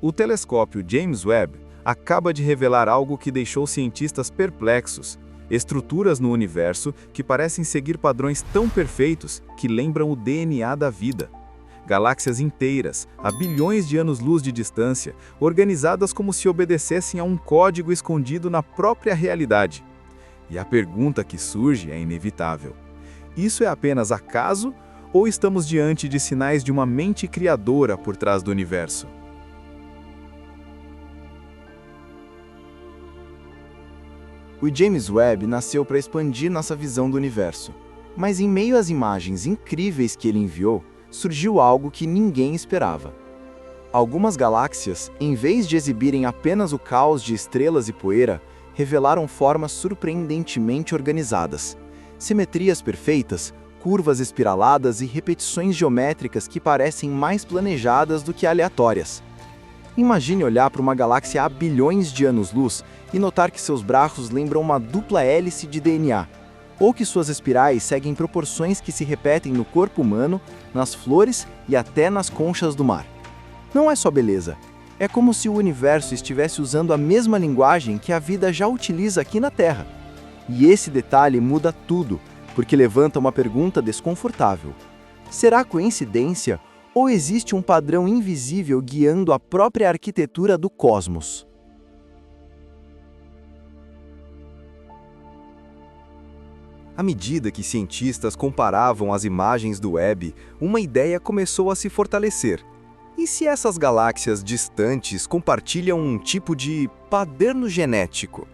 O telescópio James Webb acaba de revelar algo que deixou cientistas perplexos: estruturas no universo que parecem seguir padrões tão perfeitos que lembram o DNA da vida. Galáxias inteiras, a bilhões de anos-luz de distância, organizadas como se obedecessem a um código escondido na própria realidade. E a pergunta que surge é inevitável: isso é apenas acaso ou estamos diante de sinais de uma mente criadora por trás do universo? O James Webb nasceu para expandir nossa visão do universo. Mas em meio às imagens incríveis que ele enviou, surgiu algo que ninguém esperava. Algumas galáxias, em vez de exibirem apenas o caos de estrelas e poeira, revelaram formas surpreendentemente organizadas. Simetrias perfeitas, curvas espiraladas e repetições geométricas que parecem mais planejadas do que aleatórias. Imagine olhar para uma galáxia há bilhões de anos-luz e notar que seus braços lembram uma dupla hélice de DNA, ou que suas espirais seguem proporções que se repetem no corpo humano, nas flores e até nas conchas do mar. Não é só beleza, é como se o universo estivesse usando a mesma linguagem que a vida já utiliza aqui na Terra. E esse detalhe muda tudo, porque levanta uma pergunta desconfortável: será coincidência ou existe um padrão invisível guiando a própria arquitetura do cosmos? À medida que cientistas comparavam as imagens do Webb, uma ideia começou a se fortalecer. E se essas galáxias distantes compartilham um tipo de padrão genético?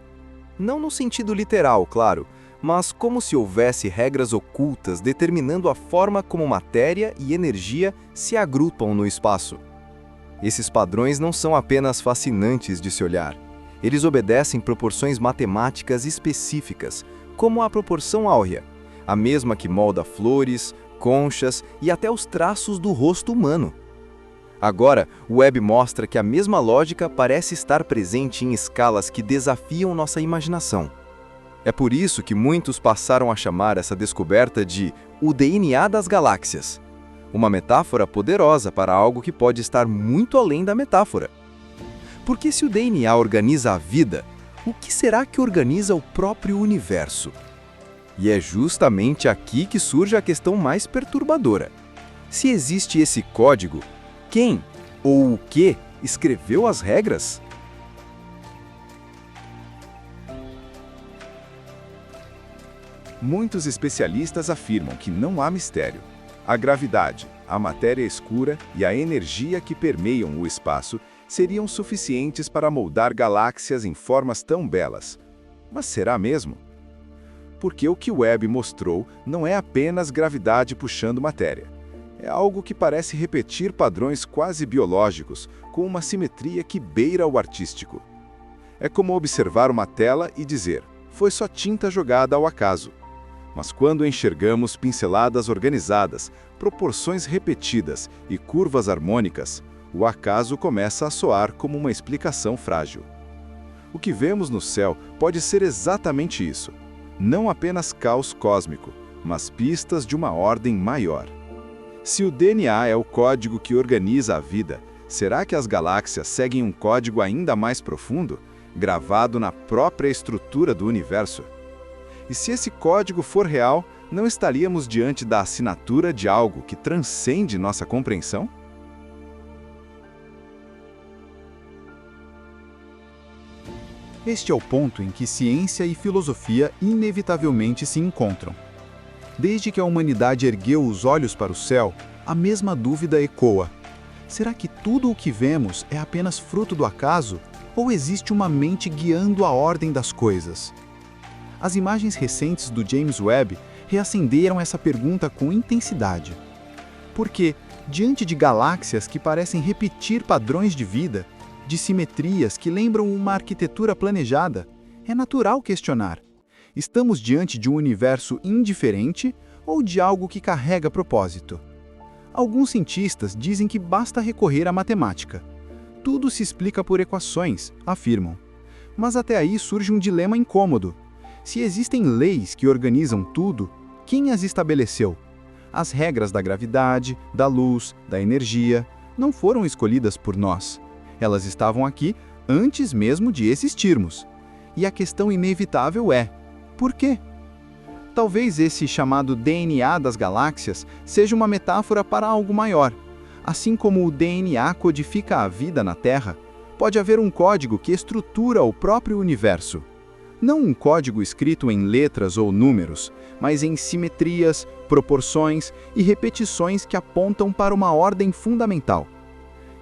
Não no sentido literal, claro, mas como se houvesse regras ocultas determinando a forma como matéria e energia se agrupam no espaço. Esses padrões não são apenas fascinantes de se olhar. Eles obedecem proporções matemáticas específicas, como a proporção áurea, a mesma que molda flores, conchas e até os traços do rosto humano. Agora, o Webb mostra que a mesma lógica parece estar presente em escalas que desafiam nossa imaginação. É por isso que muitos passaram a chamar essa descoberta de o DNA das galáxias, uma metáfora poderosa para algo que pode estar muito além da metáfora. Porque se o DNA organiza a vida, o que será que organiza o próprio universo? E é justamente aqui que surge a questão mais perturbadora. Se existe esse código, quem ou o que escreveu as regras? Muitos especialistas afirmam que não há mistério. A gravidade, a matéria escura e a energia que permeiam o espaço seriam suficientes para moldar galáxias em formas tão belas. Mas será mesmo? Porque o que o Webb mostrou não é apenas gravidade puxando matéria. É algo que parece repetir padrões quase biológicos, com uma simetria que beira o artístico. É como observar uma tela e dizer: foi só tinta jogada ao acaso. Mas quando enxergamos pinceladas organizadas, proporções repetidas e curvas harmônicas, o acaso começa a soar como uma explicação frágil. O que vemos no céu pode ser exatamente isso. Não apenas caos cósmico, mas pistas de uma ordem maior. Se o DNA é o código que organiza a vida, será que as galáxias seguem um código ainda mais profundo, gravado na própria estrutura do universo? E se esse código for real, não estaríamos diante da assinatura de algo que transcende nossa compreensão? Este é o ponto em que ciência e filosofia inevitavelmente se encontram. Desde que a humanidade ergueu os olhos para o céu, a mesma dúvida ecoa: será que tudo o que vemos é apenas fruto do acaso, ou existe uma mente guiando a ordem das coisas? As imagens recentes do James Webb reacenderam essa pergunta com intensidade. Porque, diante de galáxias que parecem repetir padrões de vida, de simetrias que lembram uma arquitetura planejada, é natural questionar: estamos diante de um universo indiferente ou de algo que carrega propósito? Alguns cientistas dizem que basta recorrer à matemática. Tudo se explica por equações, afirmam. Mas até aí surge um dilema incômodo. Se existem leis que organizam tudo, quem as estabeleceu? As regras da gravidade, da luz, da energia, não foram escolhidas por nós. Elas estavam aqui antes mesmo de existirmos. E a questão inevitável é: por quê? Talvez esse chamado DNA das galáxias seja uma metáfora para algo maior. Assim como o DNA codifica a vida na Terra, pode haver um código que estrutura o próprio universo. Não um código escrito em letras ou números, mas em simetrias, proporções e repetições que apontam para uma ordem fundamental.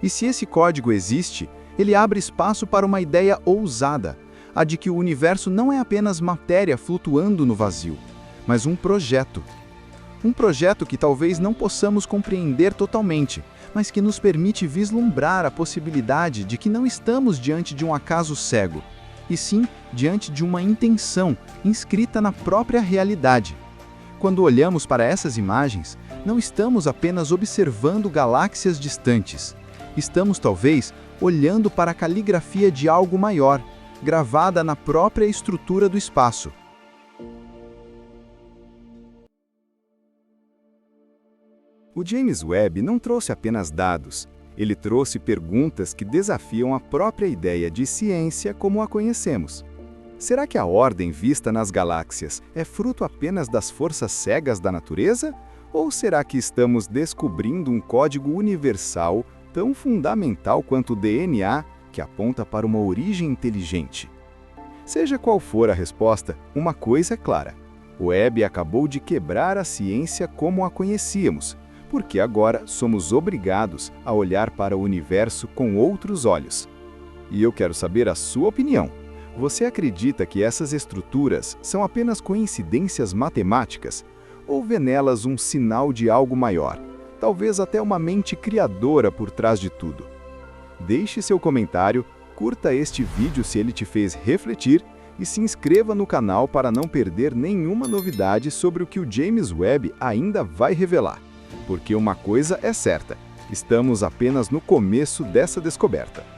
E se esse código existe, ele abre espaço para uma ideia ousada, a de que o universo não é apenas matéria flutuando no vazio, mas um projeto. Um projeto que talvez não possamos compreender totalmente, mas que nos permite vislumbrar a possibilidade de que não estamos diante de um acaso cego, e sim diante de uma intenção inscrita na própria realidade. Quando olhamos para essas imagens, não estamos apenas observando galáxias distantes. Estamos, talvez, olhando para a caligrafia de algo maior, gravada na própria estrutura do espaço. O James Webb não trouxe apenas dados, ele trouxe perguntas que desafiam a própria ideia de ciência como a conhecemos. Será que a ordem vista nas galáxias é fruto apenas das forças cegas da natureza? Ou será que estamos descobrindo um código universal tão fundamental quanto o DNA que aponta para uma origem inteligente? Seja qual for a resposta, uma coisa é clara: o Webb acabou de quebrar a ciência como a conhecíamos, porque agora somos obrigados a olhar para o universo com outros olhos. E eu quero saber a sua opinião. Você acredita que essas estruturas são apenas coincidências matemáticas? Ou vê nelas um sinal de algo maior? Talvez até uma mente criadora por trás de tudo? Deixe seu comentário, curta este vídeo se ele te fez refletir e se inscreva no canal para não perder nenhuma novidade sobre o que o James Webb ainda vai revelar. Porque uma coisa é certa: estamos apenas no começo dessa descoberta.